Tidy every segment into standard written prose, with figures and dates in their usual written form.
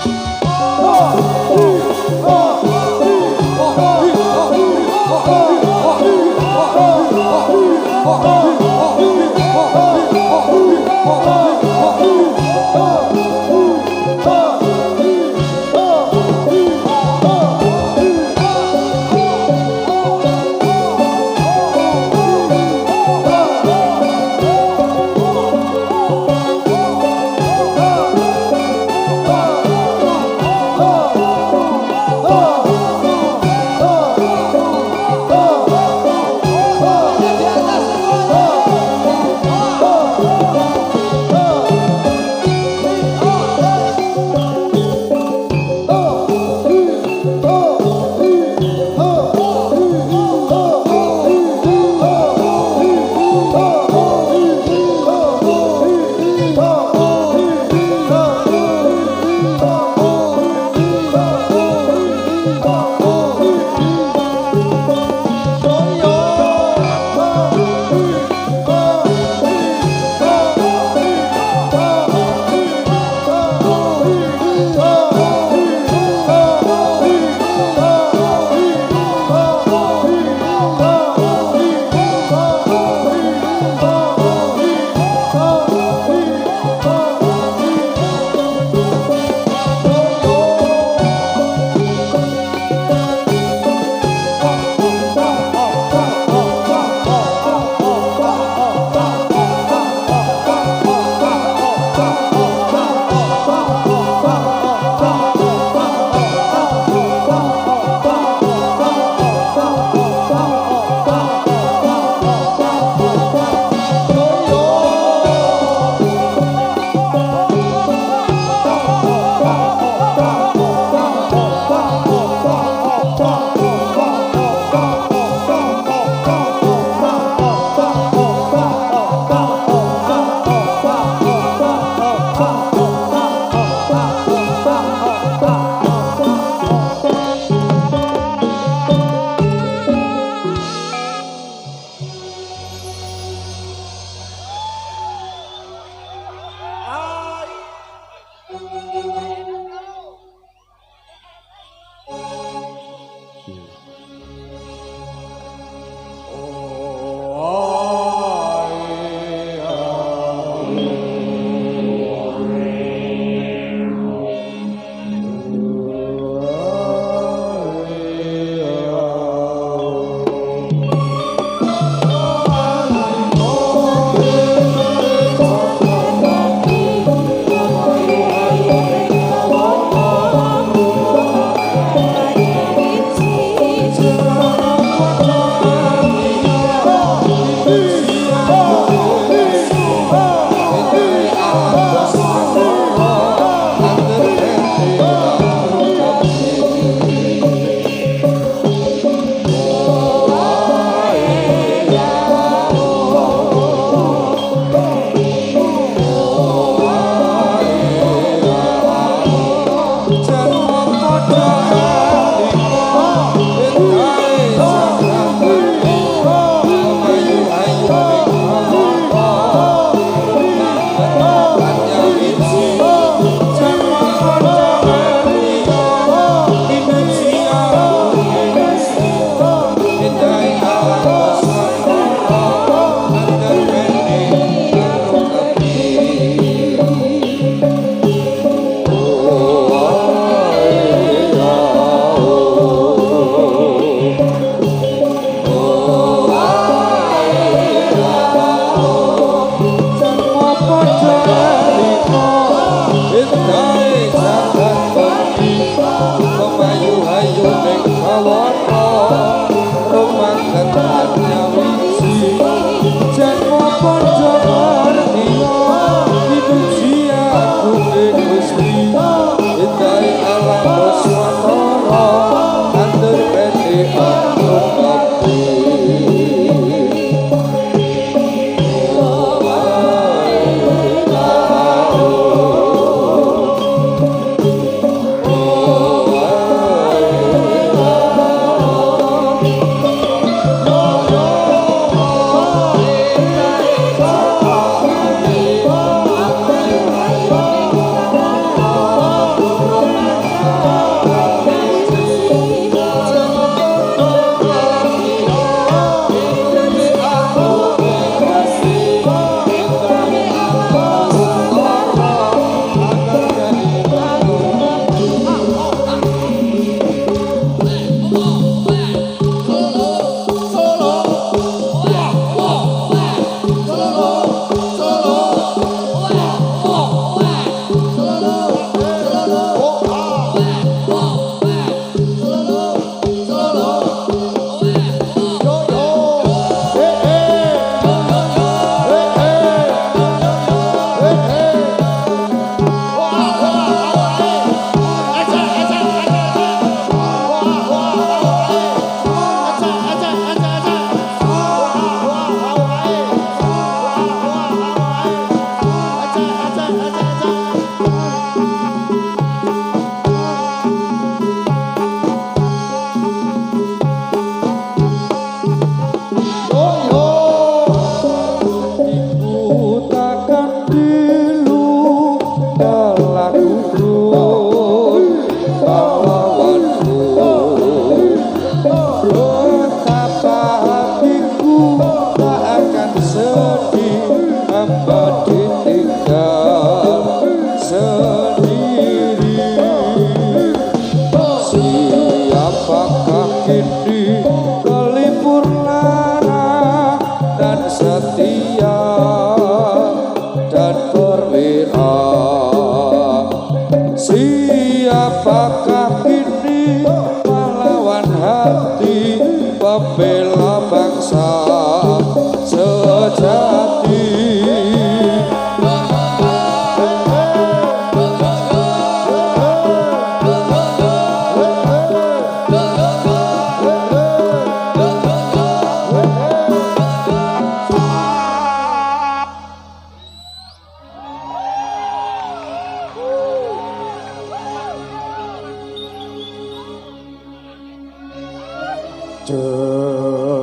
เ Siapakah kini pahlawan hati pembela bangsa sejati?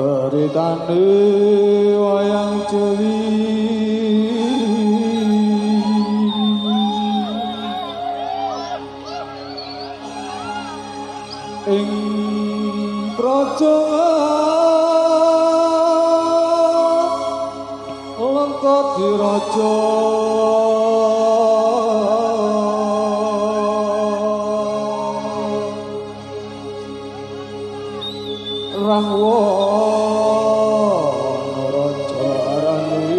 Ceritane wayang Jawi ing praja Lengkodiraja Rahwana raja arane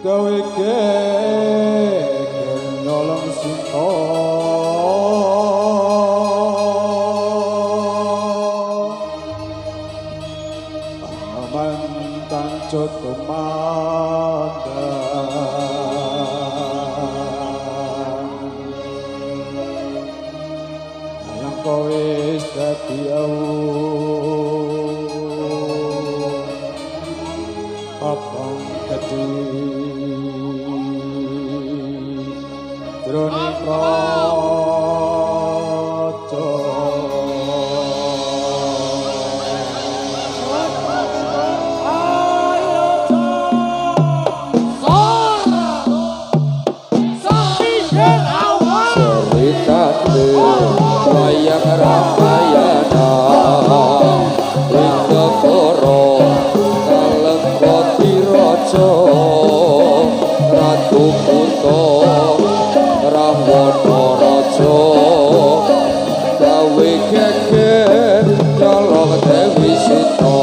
gawe geger nyolong Sita amantan kowe dadi abang gede jroning praja wayang Ramayana ing negara Lengkodiraja Ratu Kunto Rahwana raja gawe geger nyolong Dewi Sita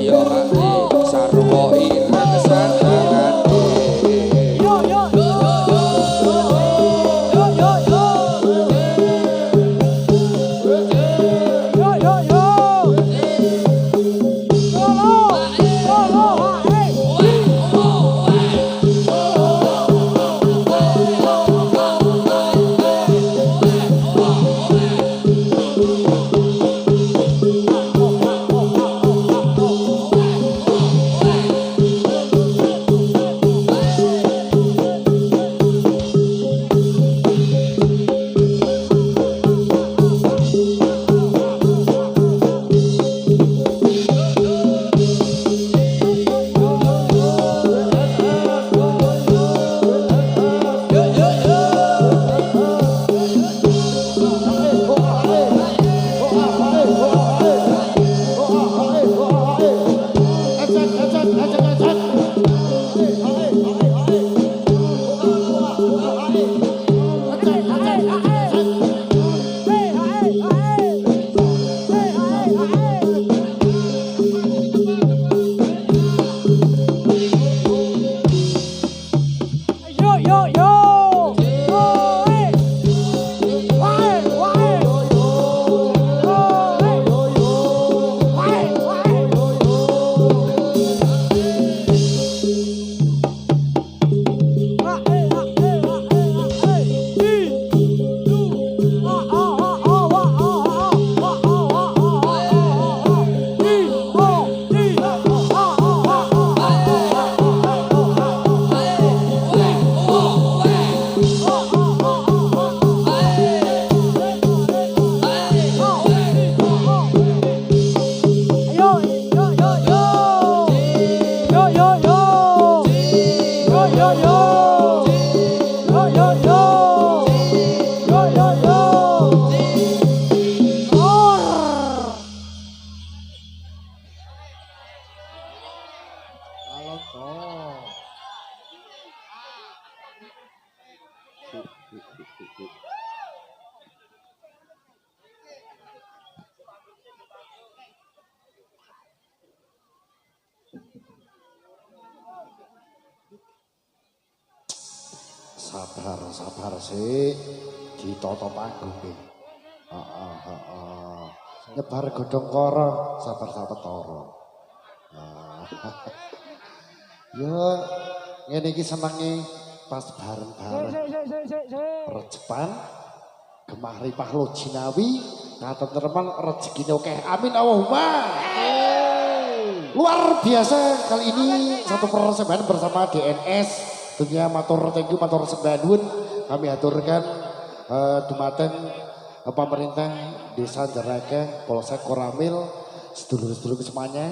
Yo Sabar sih ditata panggung. Heeh. Nyebar godhong kara sabar sawetara. Ya ngene iki senenge pas bareng-bareng. Rejepan Gemah Ripah Lo Jinawi katentreman rezekine akeh. Amin Allahumma. Luar biasa kali ini satu persembahan bersama DNS. Tentunya matur thank you matur sembah nuwun kami aturkan dumateng pemerintah Desa Jaraga Polsek Koramil sedulur-sedulur semuanya.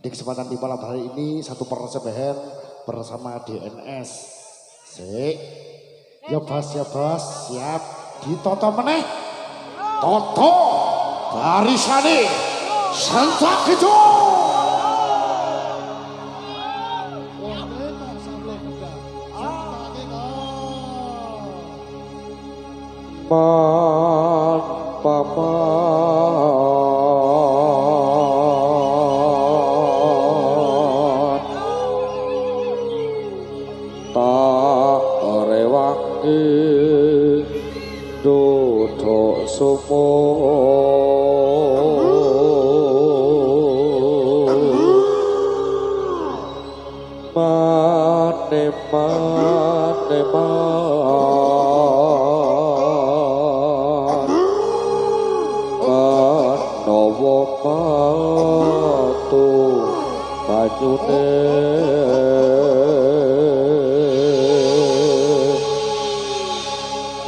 Di kesempatan di malam hari ini satu persembahan bersama DNS. Sik. Ya bos siap ditoto meneh. Toto barisane santak itu. Man paman tak rewangi duduk sumur mane matu banyune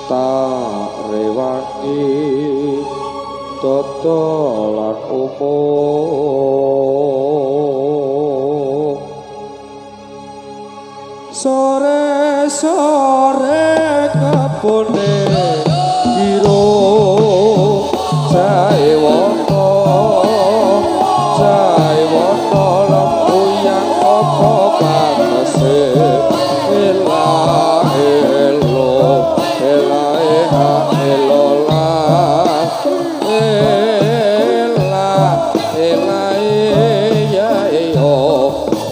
tak rewangi dodolan umum sore kebone biru jae wono lampu yang apa panese elah elo elah eha elola elah ya yo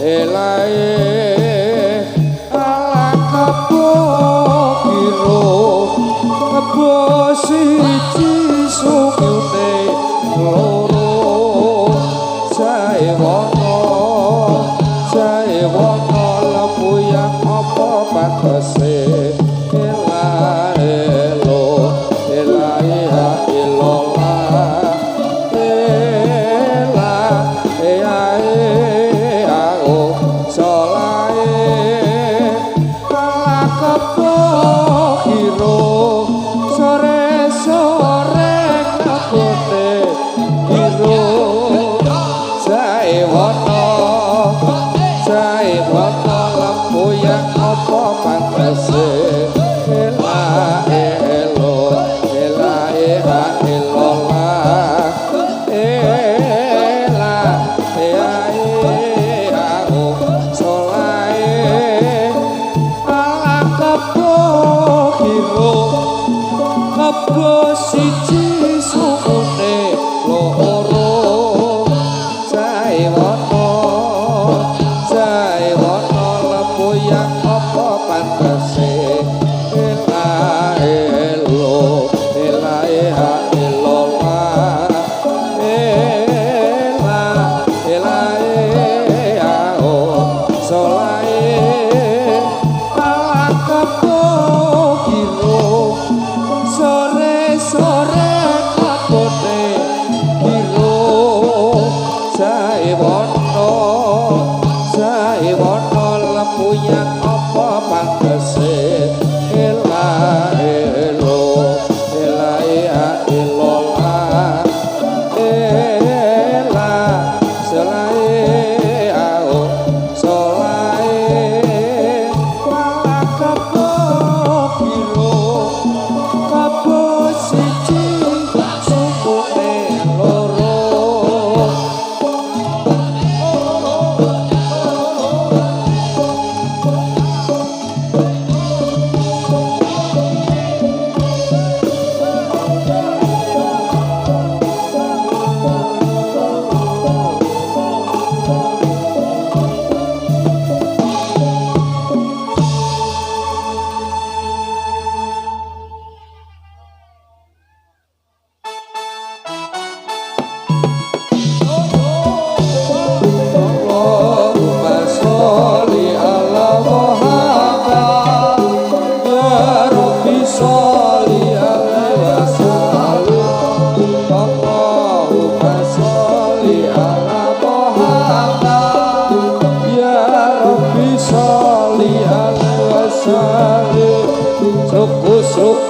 elah ala kapo kiro kapo siji sungune loro jae wono lampu yang apa bagese elah elo elah ya ilola elah o solae ala kepo kiro sore kabone kiro jae wono lampu yang apa pantasé elah elo elah eha elola elah ea o solae ala kepo kiro kepo siji sukune loro jae wono lampu yang apa pantasé elah elo elah eha elola elah ea o solae ala kepo kiro sore kabone kiro jae wono lampu yang apa pantasé elah elo elah ea elola elah selae ao solae ala kepo kiro kepo siji sukune loro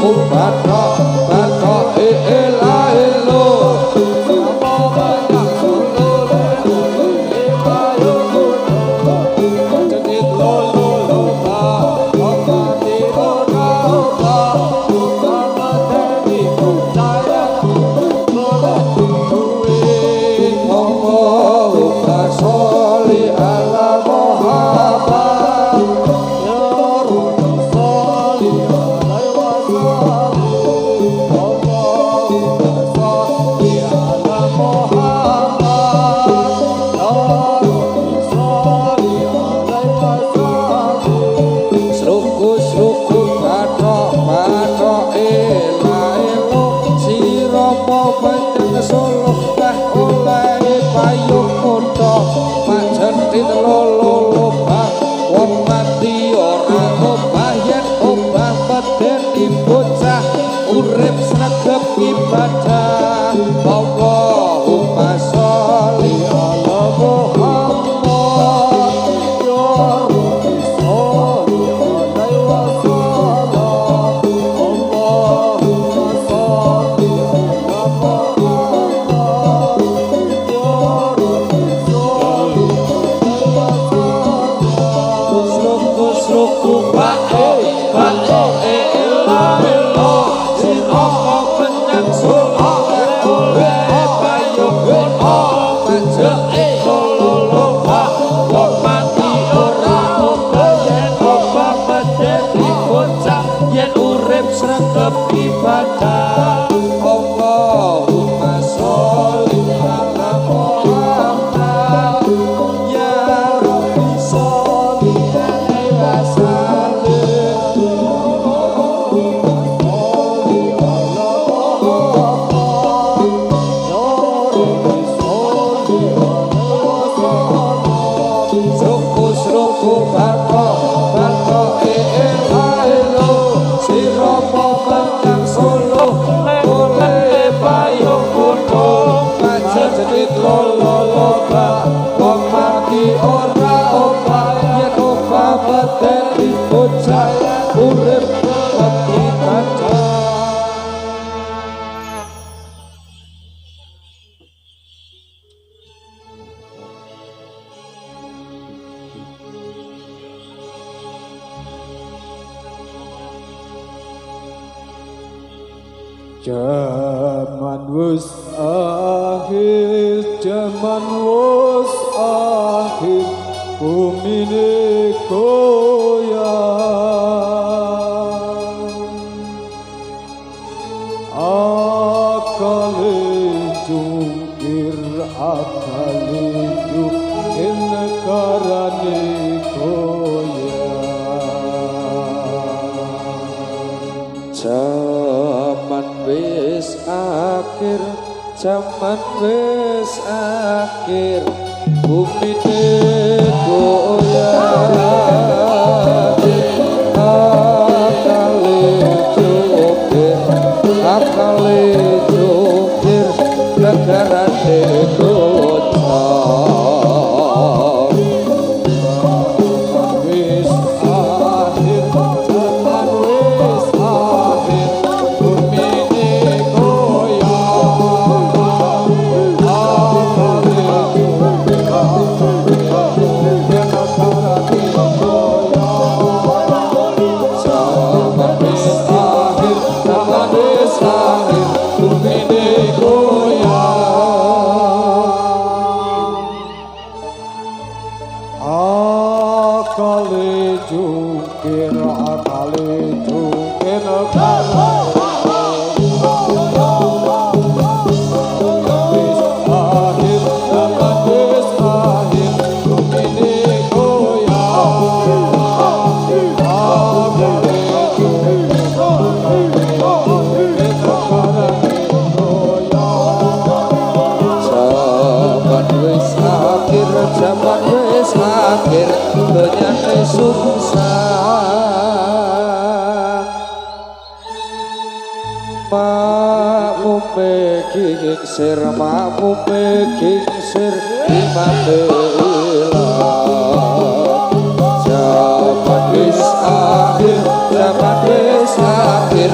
sruku bathok bathok ela elo sapa banyak solo ayo jenit lolo loba omati ora oba sama dewi percaya lolo duwe ngomong soli ala Muhammad ya Rabbi soli alaihi wasallam Allahumma soli ala Muhammad ya Rabbi soli alaihi wasallam sruku bathok bathok ela elo sira panjang solo teh oleh payung kutha majentit lolo lobah wong mati ora obah yen obah medeni bocah urip sregep ibadah Allahumma sholli ala Muhammad ya Rabbi sholli alaihi wasallam Allahumma sholli ala Muhammad ya Rabbi sholli alaihi wasallam sruku bae ela elo sirapa penyang solo oleh payung kutha majeke lolo loba wong mati ora obah yen obah medeni bocah yen urip sregep ibadah Allahumma sholli ala Muhammad ya Rabbi sholli alaihi wasallam sruku bathok bathok ela elo sirapa panjang solo oleh payung kutha majentit lolo loba wong mati ora obah yen obah medeni bocah urip mati kaca Jaman wis akhir, jaman wis akhir, bumi ini goyang. Akale jungkir, akale jungkir, negarane goyang. Jaman wis akhir, jaman wis akhir, bumi goyang. Akale jungkir, negarane goyang. Wis akhir, jaman wis akhir, bumi akale jungkir, akale jungkir, jaman wis akhir, dunyane sungsang. Makmume kingsir, makmume kingsir, imame ilang. Jaman wis akhir, jaman wis akhir,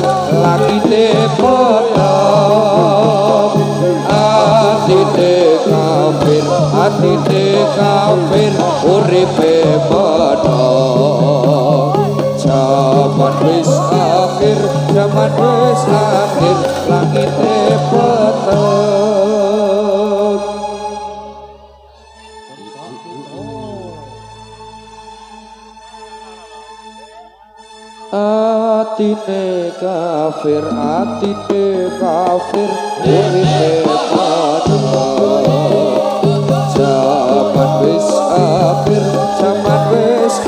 atine kafir uripe meneng zaman wis akhir langite peteng atine kafir uripe meneng zaman wis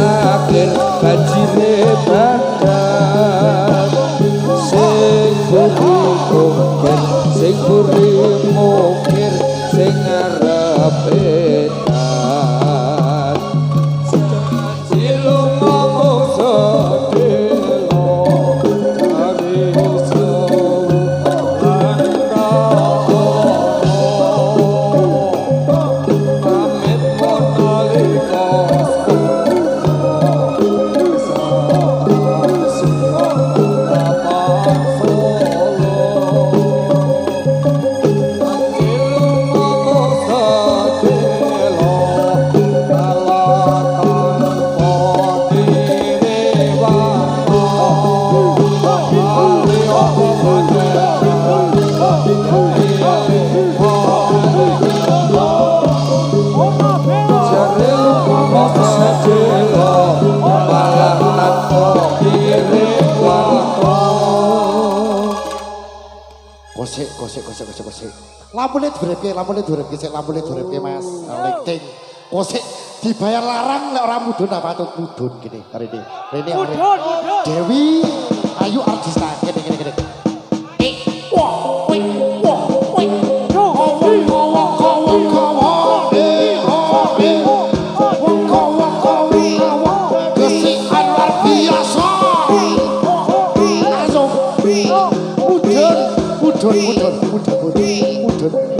akhir banjire bandang sing buri mungkir sing ngarep edan silu ngomong sedelo dari sebulan pamit monalika Kosek. Lampune durepke Mas. Lengting. Kosek dibayar larang lek ora mudhun apa tuh mudhun gini. Rene. Dewi Ayu Artista gini.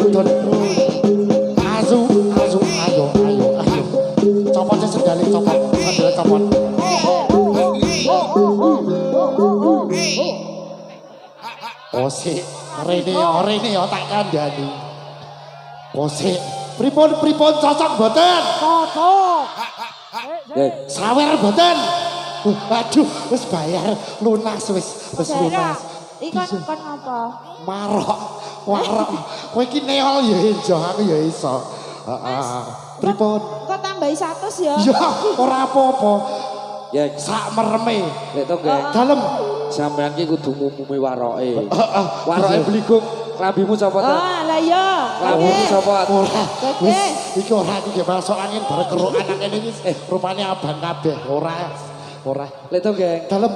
Mudun. Ayo. Copotnya sendalik copot. Kosek, rene tak kandhani. Kosek, pripun cocok mboten? Cocok. Sawer mboten? Aduh, wis bayar lunas wis lunas. Ikan apa? Warok. Kowe iki neol ya iso, aku ya iso. Heeh. Pripun? Kok tambahi 100 ya? Ya, ora apa-apa. Ya sak mereme. Lek to, Geng. Dalem. Sampeyan ki kudu ngumumi waroke. Waroke bligung. Klambimu copot. Oh, lah iya. Klambimu copot. Ora. Wis iki ora iki masuk angin bareng karo anak kene iki rupane abang kabeh. Ora. Lek to, Geng. Dalem.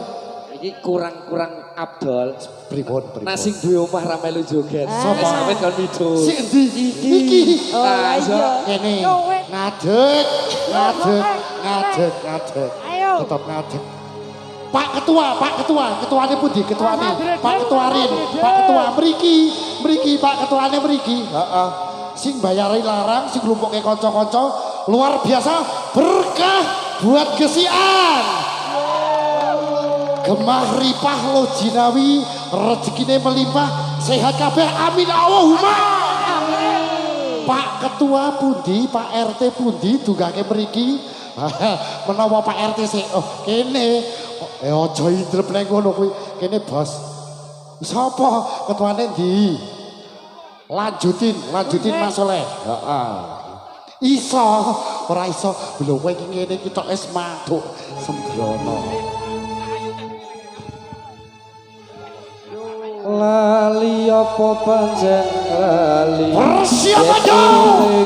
Iki kurang Abdol. Pripun? Nah sing duwe omah ra melu joget. Sapa? Sampeyan kon mido. Sing endi? Iki. Oh, iya. Kene. Ngadeg. Ayo. Tetap ngadeg. Pak ketuane pundi? Ketuane. Pak Ketua Rin. Pak Ketua mriki Pak Ketuane mriki. Heeh. Sing bayari larang, sing lumpuke kanca-kanca luar biasa berkah buat Gesian. Gemah ripah lo jinawi rezekine melimpah sehat kabeh amin Allahumma. Pak Ketua pundi, Pak RT pundi dugake mriki. Menawa Pak RT sik kene aja indrep nang ngono kuwi kene bos. Sapa ketuane ndi? Lanjutin Mas Soleh. Heeh. Iso, ora iso. Lho kowe iki ngene iki tok wis maduk sembrono. Lali apa panjang lali Siapa jauh?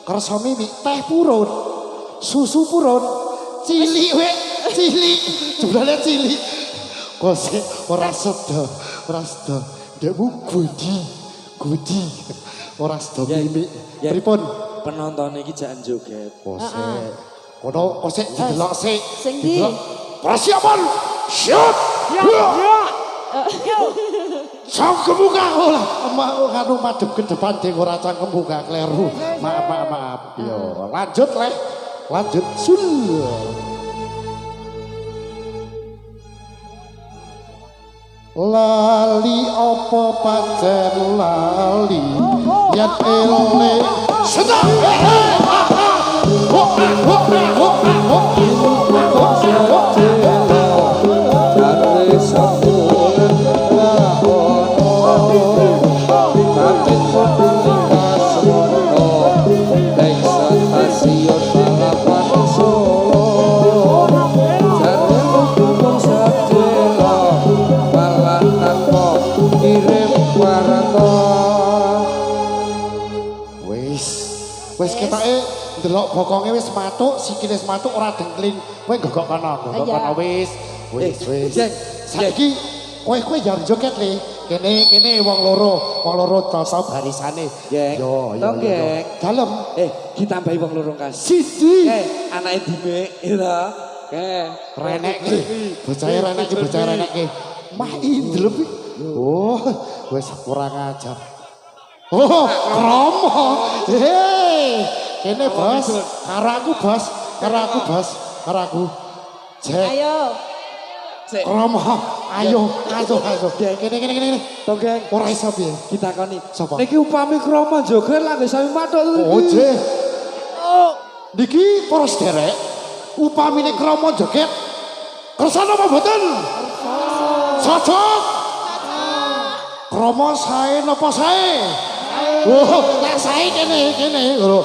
Kersa mimi teh purun, susu purun, cilik jumlahnya cilik. Kosek ora sedo, ndekmu Gudi. Ora sedo Ya, mimik. ya. Pripun? Penonton iki jangan joget. Kosek. Kono kosek didelok sik. Sing di. Persiapan. Shoot. Sang kebuka olah. Emak kanu madhep ke depan ding ora sang kebuka kleru. Maaf. Yo, lanjut leh. Lanjut. Sul. Lali apa pancen lali yen eling sedang wis ketake ndelok bokonge wis matuk, sikile wis matuk ora dengkling. Kowe gogok kono wis. Jeng, Saiki kowe jar joget le. Kene wong loro tata barisane. Jeng, tonggeng. Dalem. Ditambahi wong loro kan. Siji. Anake Dime, ya. Renek ki. Bocah renek ki. Mah indelep. Oh, wis kurang ajar. Oh, Kromo. Kene bos, karo aku bos. Jek. Ayo. Kromo, ayo. Kene. Tonggeng, Ora iso piye? kita koni. Sapa? Niki upami Kromo joget lagi sami matuk to iki. Oh, Jek. Niki para sederek, upamine Kromo joget. Kersane apa mboten? Cocok. Kromo sae napa sae? Oh, tak sae kene. Lho,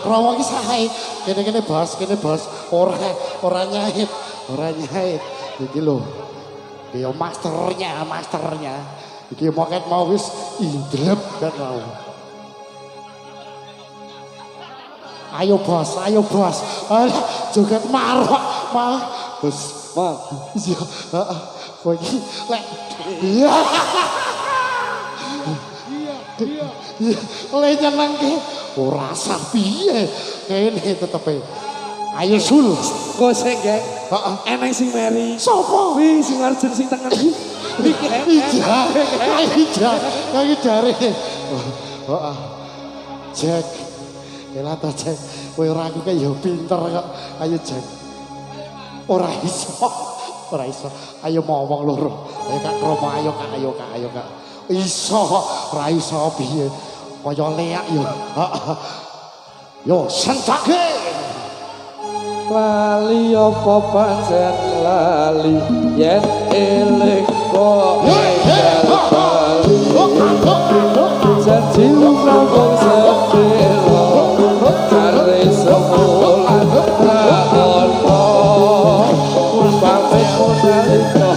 Kromo iki sae. Kene bos. Ora nyait. Iki lho. Iki masternya. Iki moket mau wis indrep kan mau. Ayo bos. Alah, joget marok, mah. Bos, mah. Iya, heeh. Kowe iki lek iya. Le nyenengke ora sah piye. Kene tetepe. Ayo sul. Kosek, Geng. Heeh. Eneng sing meri. Sopo? Wih, sing arjen sing tengen. Kaki jare. Heeh. Jack. Elah ta Jack. Kowe ora aku ya pinter kok. Ayo Jack. Ora iso. Ayo ngomong loro. Ayo Kak Kromo, ayo Kak. Iso, ora iso piye. Kaya leak yo. Heeh. Yo sentake. Lali apa pancen lali yen eling kok bali janji ngomong sedelo cari semulan tak ono pamit nalika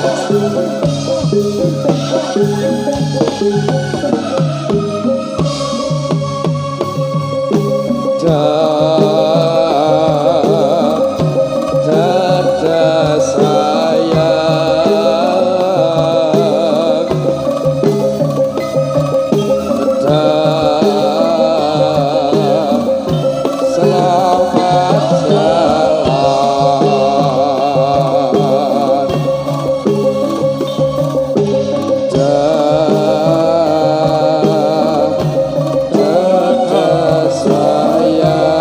saya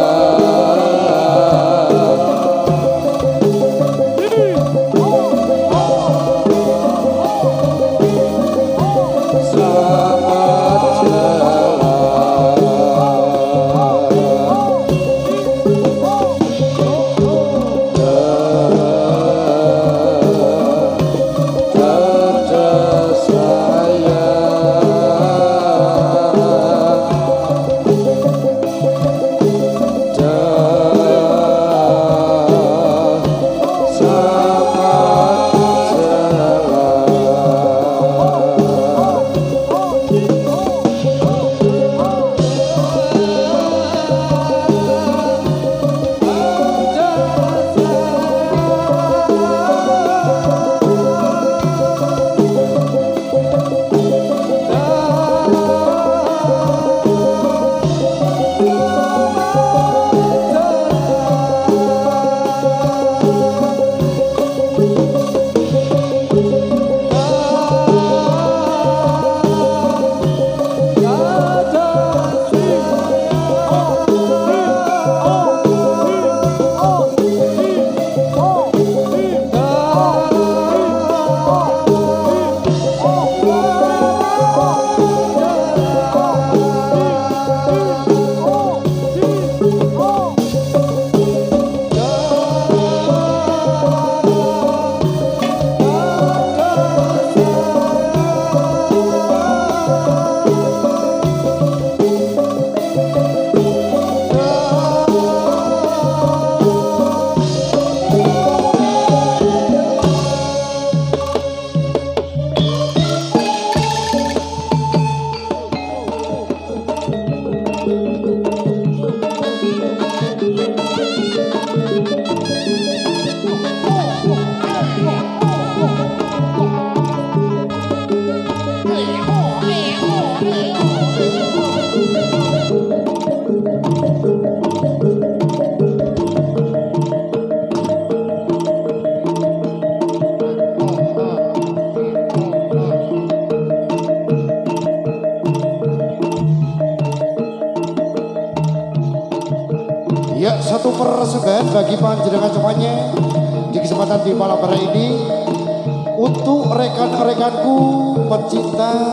Ya, satu persembahan bagi panjenengan semuanya di kesempatan di malam hari ini untuk rekan-rekanku pencinta